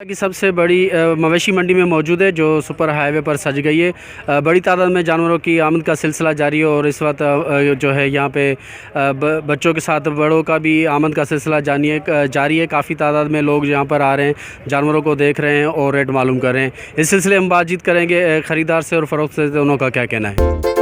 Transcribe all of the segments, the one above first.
की सबसे बड़ी मवेशी मंडी में मौजूद है जो सुपर हाईवे पर सज गई है। बड़ी तादाद में जानवरों की आमद का सिलसिला जारी है और इस वक्त जो है यहाँ पे बच्चों के साथ बड़ों का भी आमद का सिलसिला जारी है। काफ़ी तादाद में लोग यहाँ पर आ रहे हैं, जानवरों को देख रहे हैं और रेट मालूम कर रहे हैं। इस सिलसिले में बातचीत करेंगे ख़रीदार से और फ़रोख्त से, दोनों का क्या कहना है।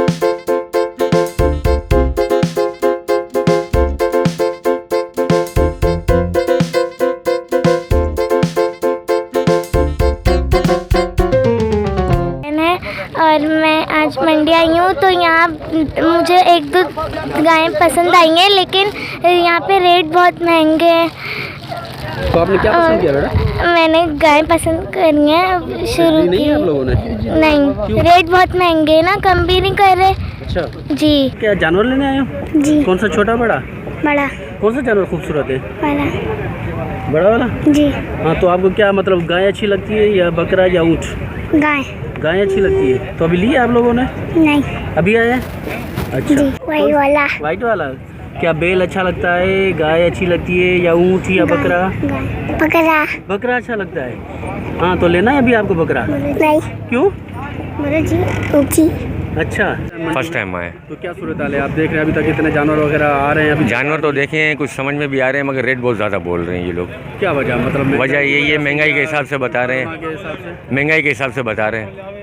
और मैं आज मंडी आई हूँ तो यहाँ मुझे एक दो गायें पसंद आई हैं, लेकिन यहाँ पे रेट बहुत महंगे हैं। तो आपने क्या पसंद किया बेटा? मैंने गायें पसंद करी हैं शुरू की। नहीं आप लोगों ने? नहीं, रेट बहुत महंगे हैं ना, कम भी नहीं कर रहे। अच्छा जी। क्या जानवर लेने आए हो? जी। कौन सा, छोटा बड़ा? बड़ा। कौन सा जानवर खूबसूरत है? बड़ा वाला। जी। हाँ, तो आपको क्या मतलब गाय अच्छी लगती है या बकरा या ऊँट? गाय अच्छी लगती है। तो अभी लिए आप लोगों ने? नहीं, अभी आए हैं। अच्छा, वाइट वाला। क्या बेल अच्छा लगता है, गाय अच्छी लगती है या ऊँट या बकरा? बकरा अच्छा लगता है। हाँ, तो लेना है अभी आपको बकरा? नहीं। क्यों? अच्छा, फर्स्ट टाइम आए। तो क्या सूरत हाल है? आप देख रहे हैं अभी तक इतने जानवर वगैरह आ रहे हैं। अभी जानवर तो देखे हैं, कुछ समझ में भी आ रहे हैं, मगर रेट बहुत ज़्यादा बोल रहे हैं ये लोग। क्या वजह? मतलब वजह ये महंगाई के हिसाब से बता रहे हैं, महंगाई के हिसाब से बता रहे हैं।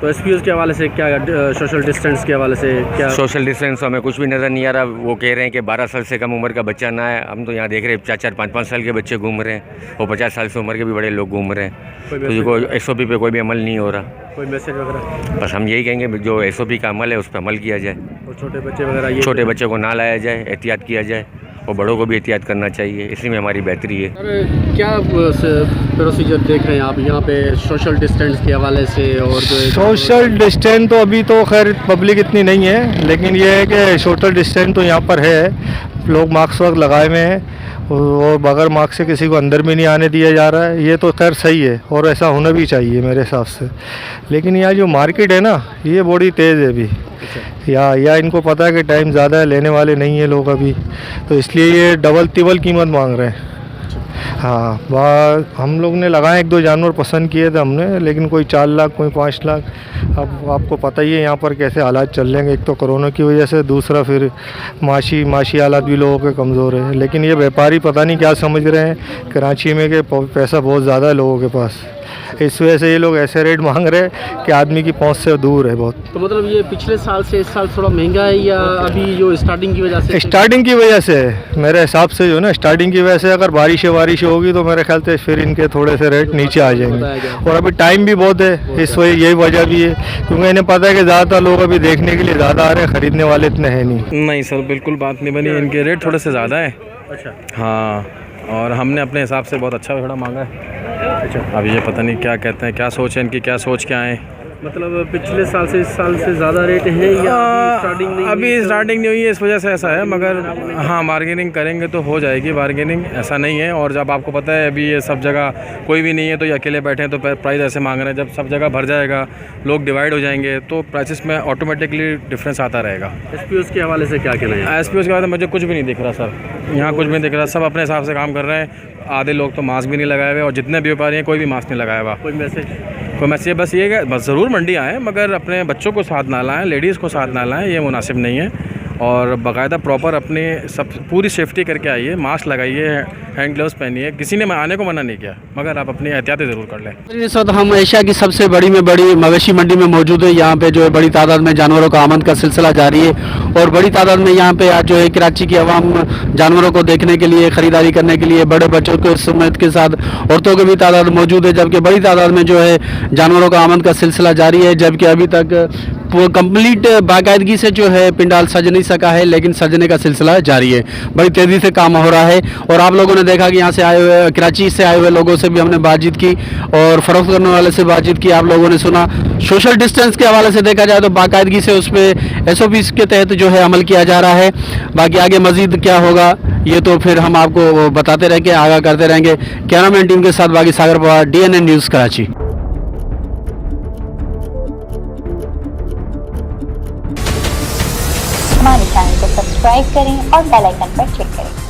तो एसपीओ के हवाले से क्या, सोशल डिस्टेंस के हवाले से क्या? सोशल डिस्टेंस हमें कुछ भी नज़र नहीं आ रहा। वो कह रहे हैं कि 12 साल से कम उम्र का बच्चा ना है। हम तो यहाँ देख रहे हैं 4-4, 5-5 साल के बच्चे घूम रहे हैं और 50 साल से उम्र के भी बड़े लोग घूम रहे हैं। तो कोई SOP पे कोई भी अमल नहीं हो रहा। कोई मैसेज वगैरह? बस हम यही कहेंगे जो SOP का अमल है उस पर अमल किया जाए और छोटे बच्चे वगैरह, छोटे बच्चे को ना लाया जाए, एहतियात किया जाए और बड़ों को भी एहतियात करना चाहिए। इसी में हमारी बेहतरी है। क्या प्रोसीजर देख रहे हैं आप यहाँ पे सोशल डिस्टेंस के हवाले से? और जो सोशल डिस्टेंस तो अभी तो खैर पब्लिक इतनी नहीं है, लेकिन ये है कि सोशल डिस्टेंस तो यहाँ पर है। लोग मास्क वक्त लगाए हुए हैं और बगैर मास्क से किसी को अंदर भी नहीं आने दिया जा रहा है। ये तो खैर सही है और ऐसा होना भी चाहिए मेरे हिसाब से। लेकिन यहाँ जो मार्केट है ना, ये बड़ी तेज़ है अभी। या इनको पता है कि टाइम ज़्यादा है, लेने वाले नहीं है लोग अभी, तो इसलिए ये डबल तिबल कीमत मांग रहे हैं। हाँ, हम लोग ने लगाए 1-2 जानवर पसंद किए थे हमने, लेकिन कोई 4 लाख, कोई 5 लाख। अब आपको पता ही है यहाँ पर कैसे हालात चल रहे हैं। एक तो कोरोना की वजह से, दूसरा फिर माशी हालात भी लोगों के कमज़ोर है। लेकिन ये व्यापारी पता नहीं क्या समझ रहे हैं कराची में कि पैसा बहुत ज़्यादा है लोगों के पास, इस वजह से ये लोग ऐसे रेट मांग रहे हैं कि आदमी की पहुंच से दूर है बहुत। तो मतलब ये पिछले साल से इस साल थोड़ा महंगा है या अभी जो स्टार्टिंग की वजह से? स्टार्टिंग की वजह से मेरे हिसाब से जो ना, स्टार्टिंग की वजह से अगर बारिश होगी तो मेरे ख्याल से फिर इनके थोड़े से रेट नीचे आ जाएंगे। और अभी टाइम भी बहुत है, इस वजह यही वजह भी है, क्योंकि इन्हें पता है कि ज़्यादातर लोग अभी देखने के लिए ज़्यादा आ रहे हैं, ख़रीदने वाले इतने हैं नहीं। नहीं सर, बिल्कुल बात नहीं बनी। इनके रेट थोड़े से ज़्यादा है। अच्छा। हाँ, और हमने अपने हिसाब से बहुत अच्छा थोड़ा मांगा है। अच्छा, अब ये पता नहीं क्या कहते हैं, क्या सोच है इनकी, क्या सोच क्या है। मतलब पिछले साल से इस साल से ज़्यादा रेट है या अभी स्टार्टिंग नहीं हुई है, इस वजह से ऐसा है। मगर हाँ, बार्गेनिंग करेंगे तो हो जाएगी बार्गेनिंग, ऐसा नहीं है। और जब आपको पता है अभी ये सब जगह कोई भी नहीं है तो ये अकेले बैठे हैं तो प्राइस ऐसे मांग रहे हैं। जब सब जगह भर जाएगा, लोग डिवाइड हो जाएंगे, तो प्राइसेस में ऑटोमेटिकली डिफरेंस आता रहेगा। एसपीओ के हवाले से क्या कहना है? SPO के बाद मुझे कुछ भी नहीं दिख रहा सर, यहाँ कुछ भी नहीं दिख रहा। सब अपने हिसाब से काम कर रहे हैं। आधे लोग तो मास्क भी नहीं लगाए हुए और जितने भी व्यापारी हैं कोई भी मास्क नहीं लगाया हुआ। कोई मैसेज? बस ये कि बस ज़रूर मंडी आएँ, मगर अपने बच्चों को साथ ना लाएँ, लेडीज़ को साथ ना लाएँ, ये मुनासिब नहीं है। और बाकायदा प्रॉपर अपने सब पूरी सेफ्टी करके आइए, मास्क लगाइए, हैंड ग्लव्स पहनिए। किसी ने आने को मना नहीं किया, मगर आप अपनी एहतियातें ज़रूर कर लें। इस वक्त हम एशिया की सबसे बड़ी मवेशी मंडी में मौजूद है। यहाँ पे जो है बड़ी तादाद में जानवरों का आमद का सिलसिला जारी है और बड़ी तादाद में यहाँ पे आज जो है कराची की आवाम जानवरों को देखने के लिए, ख़रीदारी करने के लिए, बड़े बच्चों के समेत के साथ औरतों की भी तादाद मौजूद है। जबकि बड़ी तादाद में जो है जानवरों का आमद का सिलसिला जारी है। जबकि अभी तक कंप्लीट बाकायदगी से जो है पिंडाल सज नहीं सका है, लेकिन सजने का सिलसिला जारी है। बड़ी तेज़ी से काम हो रहा है। और आप लोगों ने देखा कि यहाँ से आए हुए, कराची से आए हुए लोगों से भी हमने बातचीत की और फ़रोख्त करने वाले से बातचीत की। आप लोगों ने सुना। सोशल डिस्टेंस के हवाले से देखा जाए तो बाकायदगी से उस पर SOP के तहत जो है अमल किया जा रहा है। बाकी आगे मज़ीद क्या होगा ये तो फिर हम आपको बताते रहेंगे, आगाह करते रहेंगे। कैमरामैन टीम के साथ बाकी सागर पवार, DNN न्यूज़ कराची। हमारे चैनल को सब्सक्राइब करें और बेल आइकन पर क्लिक करें।